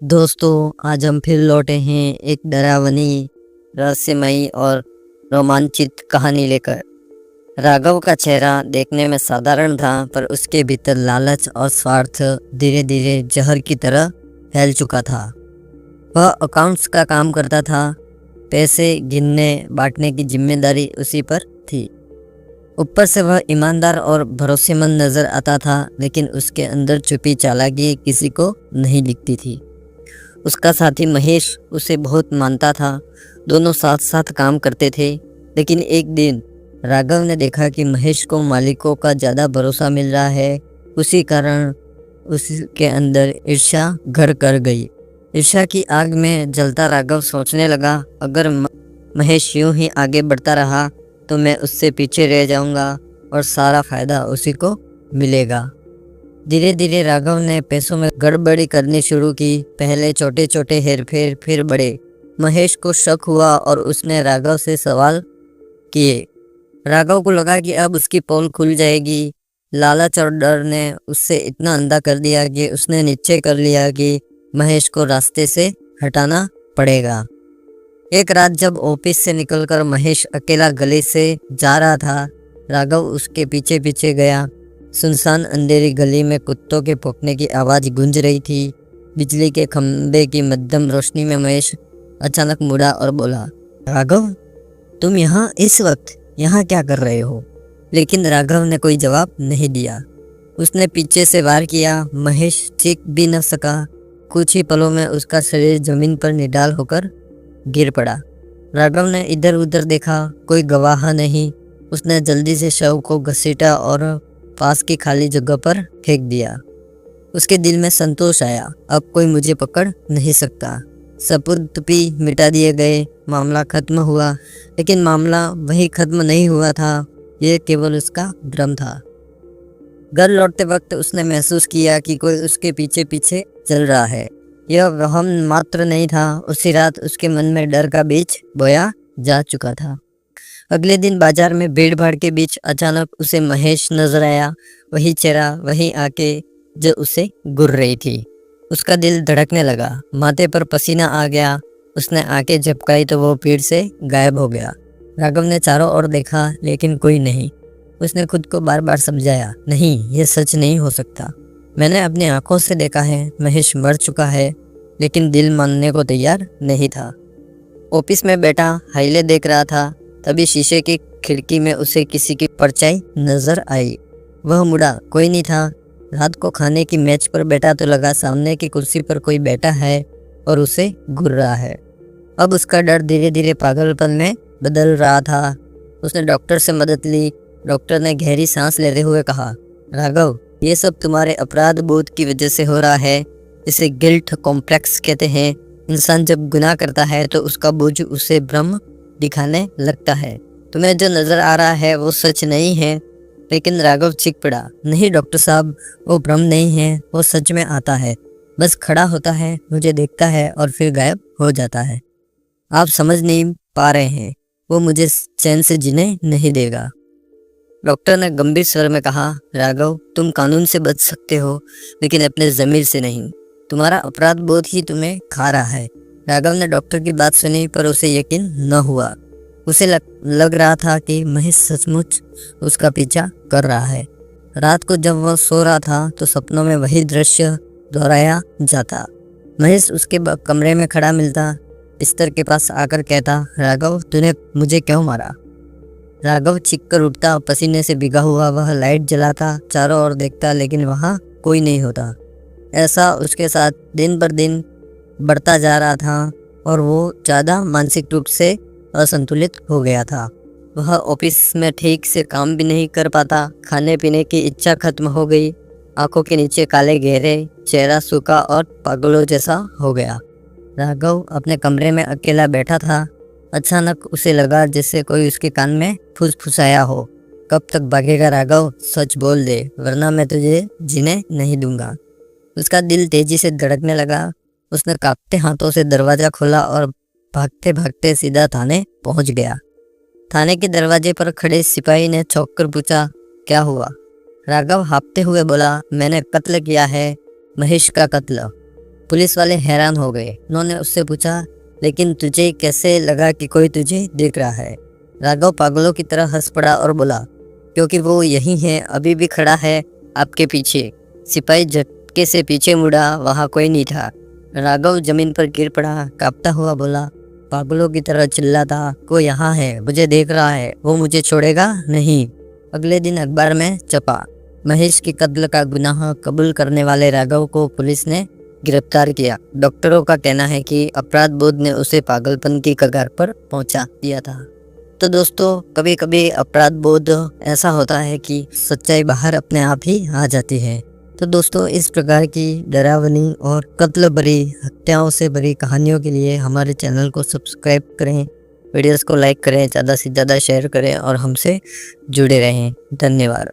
दोस्तों, आज हम फिर लौटे हैं एक डरावनी, रहस्यमयी और रोमांचित कहानी लेकर। राघव का चेहरा देखने में साधारण था, पर उसके भीतर लालच और स्वार्थ धीरे धीरे जहर की तरह फैल चुका था। वह अकाउंट्स का काम करता था, पैसे गिनने बांटने की जिम्मेदारी उसी पर थी। ऊपर से वह ईमानदार और भरोसेमंद नजर आता था, लेकिन उसके अंदर छुपी चालाकी किसी को नहीं दिखती थी। उसका साथी महेश उसे बहुत मानता था, दोनों साथ साथ काम करते थे। लेकिन एक दिन राघव ने देखा कि महेश को मालिकों का ज़्यादा भरोसा मिल रहा है। उसी कारण उसके अंदर ईर्ष्या घर कर गई। ईर्ष्या की आग में जलता राघव सोचने लगा, अगर महेश यूं ही आगे बढ़ता रहा तो मैं उससे पीछे रह जाऊंगा और सारा फायदा उसी को मिलेगा। धीरे धीरे राघव ने पैसों में गड़बड़ी करनी शुरू की। पहले छोटे छोटे हेरफेर, फिर बड़े। महेश को शक हुआ और उसने राघव से सवाल किए। राघव को लगा कि अब उसकी पोल खुल जाएगी। लालच और डर ने उससे इतना अंधा कर दिया कि उसने निश्चय कर लिया कि महेश को रास्ते से हटाना पड़ेगा। एक रात जब ऑफिस से निकलकर महेश अकेला गली से जा रहा था, राघव उसके पीछे पीछे गया। सुनसान अंधेरी गली में कुत्तों के भौंकने की आवाज़ गूंज रही थी। बिजली के खंभे की मध्यम रोशनी में महेश अचानक मुड़ा और बोला, राघव, तुम यहाँ इस वक्त यहाँ क्या कर रहे हो? लेकिन राघव ने कोई जवाब नहीं दिया। उसने पीछे से वार किया। महेश चीख भी न सका। कुछ ही पलों में उसका शरीर जमीन पर निढाल होकर गिर पड़ा। राघव ने इधर उधर देखा, कोई गवाह नहीं। उसने जल्दी से शव को घसीटा और पास की खाली जगह पर फेंक दिया। उसके दिल में संतोष आया, अब कोई मुझे पकड़ नहीं सकता। सबूत भी मिटा दिए गए, मामला खत्म हुआ। लेकिन मामला वही खत्म नहीं हुआ था, यह केवल उसका भ्रम था। घर लौटते वक्त उसने महसूस किया कि कोई उसके पीछे पीछे चल रहा है। यह वहम मात्र नहीं था, उसी रात उसके मन में डर का बीज बोया जा चुका था। अगले दिन बाजार में भीड़ भाड़ के बीच अचानक उसे महेश नजर आया। वही चेहरा, वही आंखें जो उसे घूर रही थी। उसका दिल धड़कने लगा, माथे पर पसीना आ गया। उसने आंखें झपकाई तो वो भीड़ से गायब हो गया। राघव ने चारों ओर देखा, लेकिन कोई नहीं। उसने खुद को बार बार समझाया, नहीं, यह सच नहीं हो सकता। मैंने अपनी आंखों से देखा है, महेश मर चुका है। लेकिन दिल मानने को तैयार नहीं था। ऑफिस में बैठा हाईले देख रहा था, तभी शीशे की खिड़की में उसे किसी की परछाई नजर आई। वह मुड़ा, कोई नहीं था। रात को खाने की मेज पर बैठा तो लगा सामने की कुर्सी पर कोई बैठा है और उसे घूर रहा है। अब उसका डर धीरे धीरे पागलपन में बदल रहा था। उसने डॉक्टर से मदद ली। डॉक्टर ने गहरी सांस लेते हुए कहा, राघव, ये सब तुम्हारे अपराध बोध की वजह से हो रहा है। इसे गिल्ट कॉम्प्लेक्स कहते हैं। इंसान जब गुनाह करता है तो उसका बोझ उसे भ्रम दिखाने लगता है। तुम्हें जो नजर आ रहा है वो सच नहीं है। लेकिन राघव चीख पड़ा, नहीं डॉक्टर साहब, वो भ्रम नहीं है, वो सच में आता है। बस खड़ा होता है, मुझे देखता है और फिर गायब हो जाता है। आप समझ नहीं पा रहे हैं, वो मुझे चैन से जीने नहीं देगा। डॉक्टर ने गंभीर स्वर में कहा, राघव, तुम कानून से बच सकते हो, लेकिन अपने ज़मीर से नहीं। तुम्हारा अपराध बोध ही तुम्हें खा रहा है। राघव ने डॉक्टर की बात सुनी, पर उसे यकीन न हुआ। उसे लग रहा था कि महेश सचमुच उसका पीछा कर रहा है। रात को जब वह सो रहा था तो सपनों में वही दृश्य दोहराया जाता। महेश उसके कमरे में खड़ा मिलता, बिस्तर के पास आकर कहता, राघव, तूने मुझे क्यों मारा? राघव चीख कर उठता, पसीने से भीगा हुआ। वह लाइट जलाता, चारों ओर देखता, लेकिन वहाँ कोई नहीं होता। ऐसा उसके साथ दिन पर दिन बढ़ता जा रहा था और वो ज़्यादा मानसिक रूप से असंतुलित हो गया था। वह ऑफिस में ठीक से काम भी नहीं कर पाता। खाने पीने की इच्छा खत्म हो गई। आंखों के नीचे काले घेरे, चेहरा सूखा और पागलों जैसा हो गया। राघव अपने कमरे में अकेला बैठा था। अचानक उसे लगा जैसे कोई उसके कान में फुसफुसाया हो, कब तक भागेगा राघव? सच बोल दे, वरना मैं तुझे जीने नहीं दूंगा। उसका दिल तेजी से धड़कने लगा। उसने कांपते हाथों से दरवाज़ा खोला और भागते भागते सीधा थाने पहुंच गया। थाने के दरवाजे पर खड़े सिपाही ने चौंक कर पूछा, क्या हुआ? राघव हाँफते हुए बोला, मैंने कत्ल किया है, महेश का कत्ल। पुलिस वाले हैरान हो गए। उन्होंने उससे पूछा, लेकिन तुझे कैसे लगा कि कोई तुझे देख रहा है? राघव पागलों की तरह हंस पड़ा और बोला, क्योंकि वो यही है, अभी भी खड़ा है आपके पीछे। सिपाही झटके से पीछे मुड़ा, वहाँ कोई नहीं था। राघव जमीन पर गिर पड़ा, कांपता हुआ बोला, पागलों की तरह चिल्लाता, वो यहाँ है, मुझे देख रहा है, वो मुझे छोड़ेगा नहीं। अगले दिन अखबार में छपा, महेश के कत्ल का गुनाह कबूल करने वाले राघव को पुलिस ने गिरफ्तार किया। डॉक्टरों का कहना है कि अपराध बोध ने उसे पागलपन की कगार पर पहुंचा दिया था। तो दोस्तों, कभी कभी अपराध बोध ऐसा होता है कि सच्चाई बाहर अपने आप ही आ जाती है। तो दोस्तों, इस प्रकार की डरावनी और कत्ल भरी, हत्याओं से भरी कहानियों के लिए हमारे चैनल को सब्सक्राइब करें, वीडियोस को लाइक करें, ज़्यादा से ज़्यादा शेयर करें और हमसे जुड़े रहें। धन्यवाद।